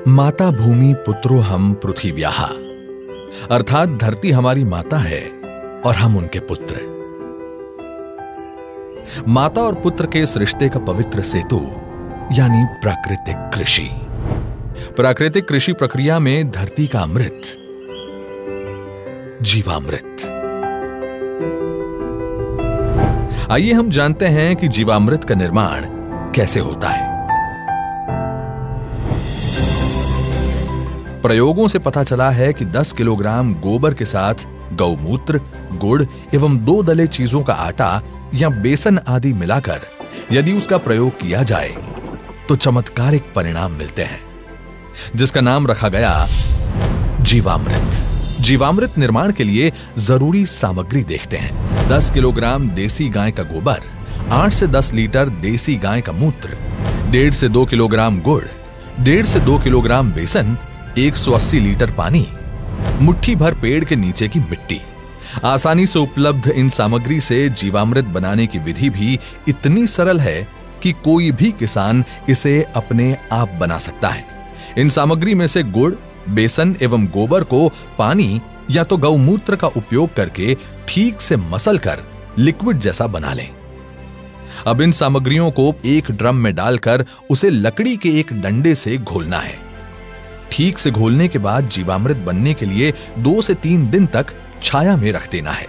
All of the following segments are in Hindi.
माता भूमि पुत्रो हम पृथिव्याः, अर्थात धरती हमारी माता है और हम उनके पुत्र। माता और पुत्र के इस रिश्ते का पवित्र सेतु यानी प्राकृतिक कृषि। प्राकृतिक कृषि प्रक्रिया में धरती का अमृत, जीवामृत। आइए हम जानते हैं कि जीवामृत का निर्माण कैसे होता है। प्रयोगों से पता चला है कि 10 किलोग्राम गोबर के साथ गौमूत्र, गुड़ एवं 2 दले चीजों का आटा या बेसन आदि मिलाकर यदि उसका प्रयोग किया जाए तो चमत्कारिक परिणाम मिलते हैं, जिसका नाम रखा गया जीवामृत। जीवामृत निर्माण के लिए जरूरी सामग्री देखते हैं। 10 किलोग्राम देसी गाय का गोबर, 8 से 10 लीटर देसी गाय का मूत्र, 1.5 से 2 किलोग्राम गुड़, 1.5 से 2 किलोग्राम बेसन, 180 लीटर पानी, मुट्ठी भर पेड़ के नीचे की मिट्टी। आसानी से उपलब्ध इन सामग्री से जीवामृत बनाने की विधि भी इतनी सरल है कि कोई भी किसान इसे अपने आप बना सकता है। इन सामग्री में से गुड़, बेसन एवं गोबर को पानी या तो गौमूत्र का उपयोग करके ठीक से मसलकर लिक्विड जैसा बना लें। अब इन सामग्रियों को एक ड्रम में डालकर उसे लकड़ी के एक डंडे से घोलना है। ठीक से घोलने के बाद जीवामृत बनने के लिए 2 से 3 दिन तक छाया में रख देना है।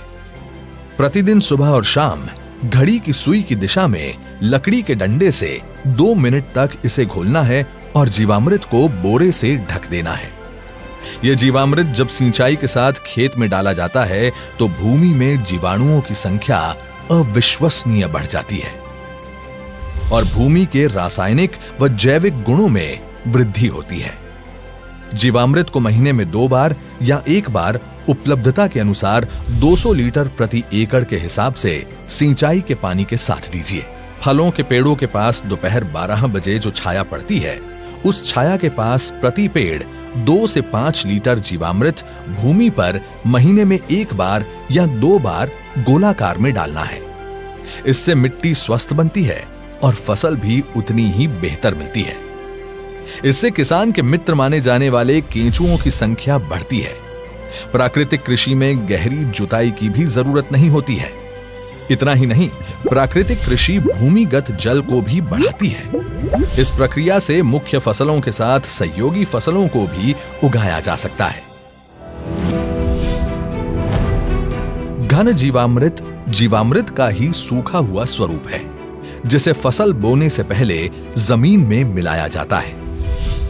प्रतिदिन सुबह और शाम घड़ी की सुई की दिशा में लकड़ी के डंडे से 2 मिनट तक इसे घोलना है और जीवामृत को बोरे से ढक देना है। यह जीवामृत जब सिंचाई के साथ खेत में डाला जाता है तो भूमि में जीवाणुओं की संख्या अविश्वसनीय बढ़ जाती है और भूमि के रासायनिक व जैविक गुणों में वृद्धि होती है। जीवामृत को महीने में 2 बार या 1 बार उपलब्धता के अनुसार 200 लीटर प्रति एकड़ के हिसाब से सिंचाई के पानी के साथ दीजिए। फलों के पेड़ों के पास दोपहर 12 बजे जो छाया पड़ती है, उस छाया के पास प्रति पेड़ 2 से 5 लीटर जीवामृत भूमि पर महीने में 1 बार या 2 बार गोलाकार में डालना है। इससे मिट्टी स्वस्थ बनती है और फसल भी उतनी ही बेहतर मिलती है। इससे किसान के मित्र माने जाने वाले केंचुओं की संख्या बढ़ती है। प्राकृतिक कृषि में गहरी जुताई की भी जरूरत नहीं होती है। इतना ही नहीं, प्राकृतिक कृषि भूमिगत जल को भी बढ़ाती है। इस प्रक्रिया से मुख्य फसलों के साथ सहयोगी फसलों को भी उगाया जा सकता है। घन जीवामृत जीवामृत का ही सूखा हुआ स्वरूप है, जिसे फसल बोने से पहले जमीन में मिलाया जाता है।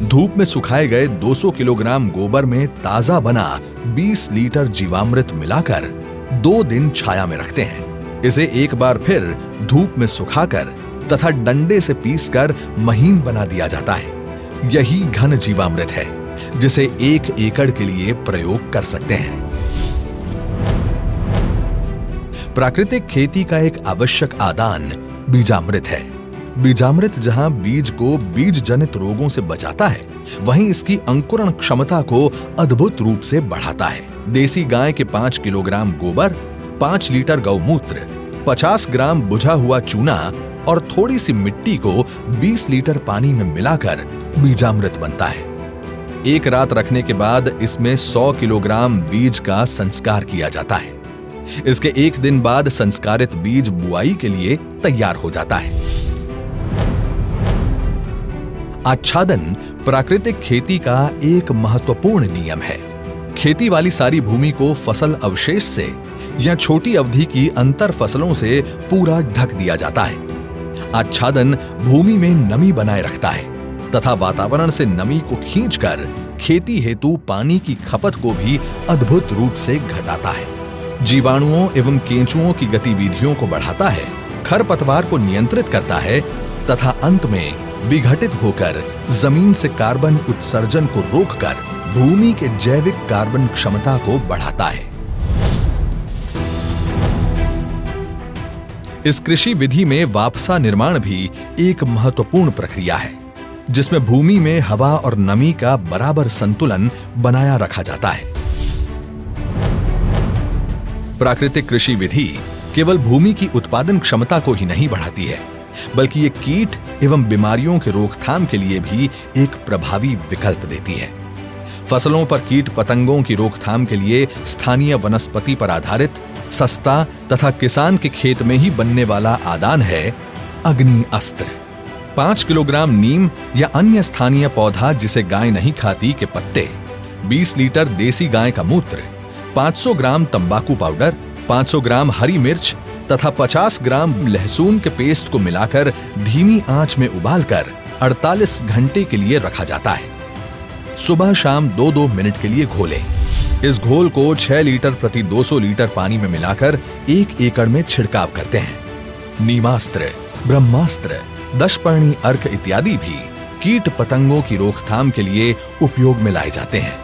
धूप में सुखाए गए 200 किलोग्राम गोबर में ताजा बना 20 लीटर जीवामृत मिलाकर 2 दिन छाया में रखते हैं। इसे एक बार फिर धूप में सुखाकर तथा डंडे से पीसकर महीन बना दिया जाता है। यही घन जीवामृत है, जिसे 1 एकड़ के लिए प्रयोग कर सकते हैं। प्राकृतिक खेती का एक आवश्यक आदान बीजामृत है। बीजामृत जहां बीज को बीज जनित रोगों से बचाता है, वहीं इसकी अंकुरण क्षमता को अद्भुत रूप से बढ़ाता है। देसी गाय के 5 किलोग्राम गोबर, 5 लीटर गौमूत्र, 50 ग्राम बुझा हुआ चूना और थोड़ी सी मिट्टी को 20 लीटर पानी में मिलाकर बीजामृत बनता है। एक रात रखने के बाद इसमें 100 किलोग्राम बीज का संस्कार किया जाता है। इसके 1 दिन बाद संस्कारित बीज बुआई के लिए तैयार हो जाता है। आच्छादन प्राकृतिक खेती का एक महत्वपूर्ण नियम है। खेती वाली सारी भूमि को फसल अवशेष से या छोटी अवधि की अंतर फसलों से पूरा ढक दिया जाता है। आच्छादन भूमि में नमी बनाए रखता है तथा वातावरण से नमी को खींचकर खेती हेतु पानी की खपत को भी अद्भुत रूप से घटाता है। जीवाणुओं एवं केंचुओं की गतिविधियों को बढ़ाता है, खरपतवार को नियंत्रित करता है तथा अंत में विघटित होकर जमीन से कार्बन उत्सर्जन को रोककर भूमि के जैविक कार्बन क्षमता को बढ़ाता है। इस कृषि विधि में वापसा निर्माण भी एक महत्वपूर्ण प्रक्रिया है, जिसमें भूमि में हवा और नमी का बराबर संतुलन बनाया रखा जाता है। प्राकृतिक कृषि विधि केवल भूमि की उत्पादन क्षमता को ही नहीं बढ़ाती है, बल्कि ये कीट एवं बीमारियों के रोकथाम के लिए भी एक प्रभावी विकल्प देती है। फसलों पर कीट पतंगों की रोकथाम के लिए स्थानीय वनस्पति पर आधारित सस्ता तथा किसान के खेत में ही बनने वाला आदान है अग्नि अस्त्र। 5 किलोग्राम नीम या अन्य स्थानीय पौधा जिसे गाय नहीं खाती के पत्ते, 20 लीटर देसी गाय का मूत्र, 500 ग्राम तंबाकू पाउडर, 500 ग्राम हरी मिर्च तथा 50 ग्राम लहसुन के पेस्ट को मिलाकर धीमी आंच में उबालकर 48 घंटे के लिए रखा जाता है। सुबह शाम 2-2 मिनट के लिए घोलें। इस घोल को 6 लीटर प्रति 200 लीटर पानी में मिलाकर 1 एकड़ में छिड़काव करते हैं। नीमास्त्र, ब्रह्मास्त्र, दशपर्णी अर्क इत्यादि भी कीट पतंगों की रोकथाम के लिए उपयोग में लाए जाते हैं।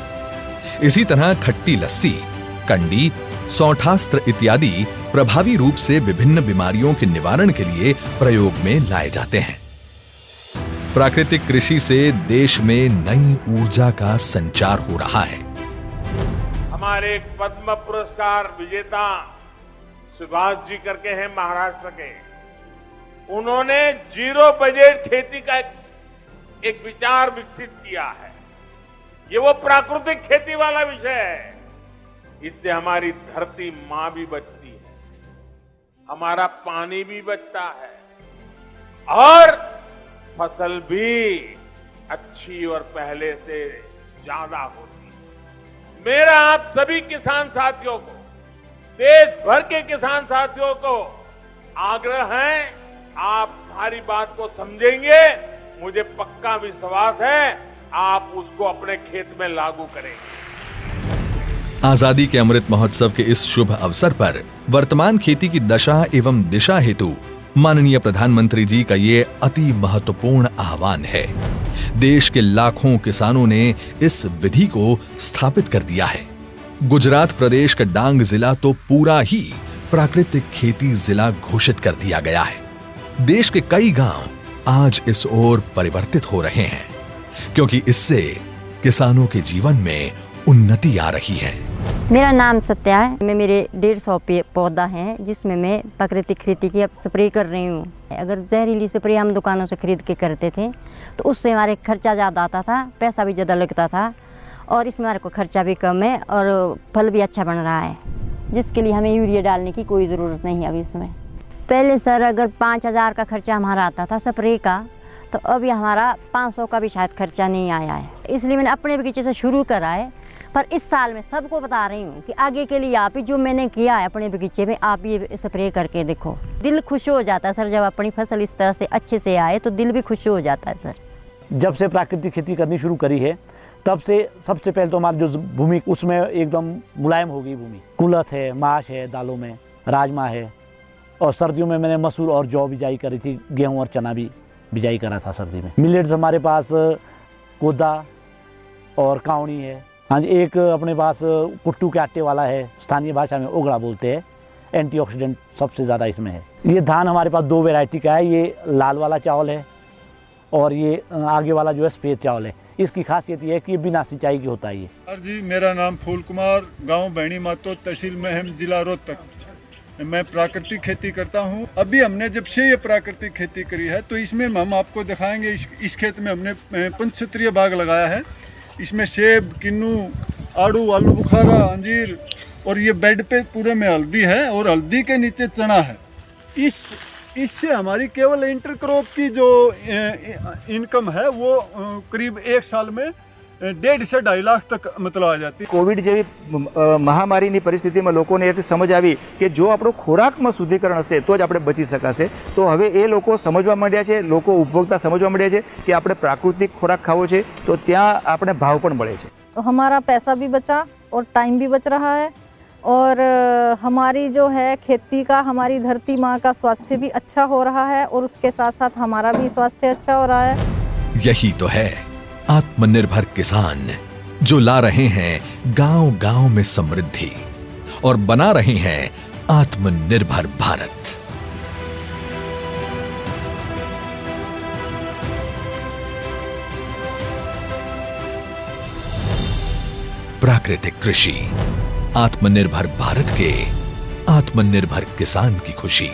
इसी तरह खट्टी लस्सी, कंडी, सौठास्त्र इत्यादि प्रभावी रूप से विभिन्न बीमारियों के निवारण के लिए प्रयोग में लाए जाते हैं। प्राकृतिक कृषि से देश में नई ऊर्जा का संचार हो रहा है। हमारे पद्म पुरस्कार विजेता सुभाष जी करके हैं महाराष्ट्र के, उन्होंने जीरो बजट खेती का एक विचार विकसित किया है। ये वो प्राकृतिक खेती वाला विषय है। इससे हमारी धरती मां भी बचती है, हमारा पानी भी बचता है और फसल भी अच्छी और पहले से ज्यादा होती है। मेरा आप सभी किसान साथियों को, देश भर के किसान साथियों को आग्रह है, आप हमारी बात को समझेंगे, मुझे पक्का विश्वास है आप उसको अपने खेत में लागू करेंगे। आजादी के अमृत महोत्सव के इस शुभ अवसर पर वर्तमान खेती की दशा एवं दिशा हेतु माननीय प्रधानमंत्री जी का ये अति महत्वपूर्ण आह्वान है। देश के लाखों किसानों ने इस विधि को स्थापित कर दिया है। गुजरात प्रदेश का डांग जिला तो पूरा ही प्राकृतिक खेती जिला घोषित कर दिया गया है। देश के कई गांव आज इस ओर परिवर्तित हो रहे हैं, क्योंकि इससे किसानों के जीवन में उन्नति आ रही है। मेरा नाम सत्या है। मेरे 150 पौधा हैं जिसमें मैं प्राकृतिक खेती की अब स्प्रे कर रही हूँ। अगर जहरीली स्प्रे हम दुकानों से खरीद के करते थे तो उससे हमारे खर्चा ज़्यादा आता था, पैसा भी ज़्यादा लगता था, और इसमें हमारे को खर्चा भी कम है और फल भी अच्छा बन रहा है, जिसके लिए हमें यूरिया डालने की कोई ज़रूरत नहीं है अभी इसमें। पहले सर अगर 5000 का खर्चा हमारा आता था स्प्रे का, तो अभी हमारा 500 का भी शायद खर्चा नहीं आया है। इसलिए मैंने अपने बगीचे से शुरू करा है, पर इस साल मैं सबको बता रही हूँ कि आगे के लिए आप ही जो मैंने किया है अपने बगीचे में, आप ये स्प्रे करके देखो। दिल खुश हो जाता है सर, जब अपनी फसल इस तरह से अच्छे से आए तो दिल भी खुश हो जाता है सर। जब से प्राकृतिक खेती करनी शुरू करी है तब से सबसे पहले तो हमारी जो भूमि उसमें एकदम मुलायम हो गई भूमि। कुलथ है, माश है, दालों में राजमा है, और सर्दियों में मैंने मसूर और जौ बिजाई करी थी, गेहूं और चना भी बिजाई करा था सर्दी में। मिलेट्स हमारे पास कोदा और कावनी है। हाँ जी, एक अपने पास कुट्टू के आटे वाला है, स्थानीय भाषा में ओगड़ा बोलते हैं। एंटीऑक्सीडेंट सबसे ज़्यादा इसमें है। ये धान हमारे पास 2 वैरायटी का है, ये लाल वाला चावल है और ये आगे वाला जो है सफ़ेद चावल है। इसकी खासियत ये है कि ये बिना सिंचाई की होता है। ये सर जी, मेरा नाम फूल कुमार, गांव बहनी मातो, तहसील महम, जिला रोहतक। मैं प्राकृतिक खेती करता हूं। अभी हमने जब से ये प्राकृतिक खेती करी है तो इसमें हम आपको दिखाएंगे। इस खेत में हमने पंचक्षेत्रीय बाग लगाया है। इसमें सेब, किन्नू, आड़ू, आलू बुखारा, अंजीर, और ये बेड पे पूरे में हल्दी है और हल्दी के नीचे चना है। इससे हमारी केवल इंटरक्रॉप की जो इनकम है वो करीब 1 साल में 1.5 से 2.5 लाख तक मतलब आ जाती है। कोविड જેવી મહામારીની પરિસ્થિતિમાં લોકોને એક સમજ આવી કે જો આપણો ખોરાકમાં શુદ્ધિકરણ હશે તો જ આપણે બચી શકાશે। તો હવે એ લોકો સમજવા માંડ્યા છે, લોકો ઉપભોક્તા સમજવા માંડ્યા છે કે આપણે પ્રાકૃતિક ખોરાક ખાવો છે તો ત્યાં આપણે ભાવ પણ મળે છે। तो हमारा पैसा भी बचा और टाइम भी बच रहा है, और हमारी जो है खेती का, हमारी धरती माँ का स्वास्थ्य भी अच्छा हो रहा है, और उसके साथ साथ हमारा भी स्वास्थ्य अच्छा हो रहा है। यही तो है आत्मनिर्भर किसान, जो ला रहे हैं गांव-गांव में समृद्धि और बना रहे हैं आत्मनिर्भर भारत। प्राकृतिक कृषि आत्मनिर्भर भारत के आत्मनिर्भर किसान की खुशी।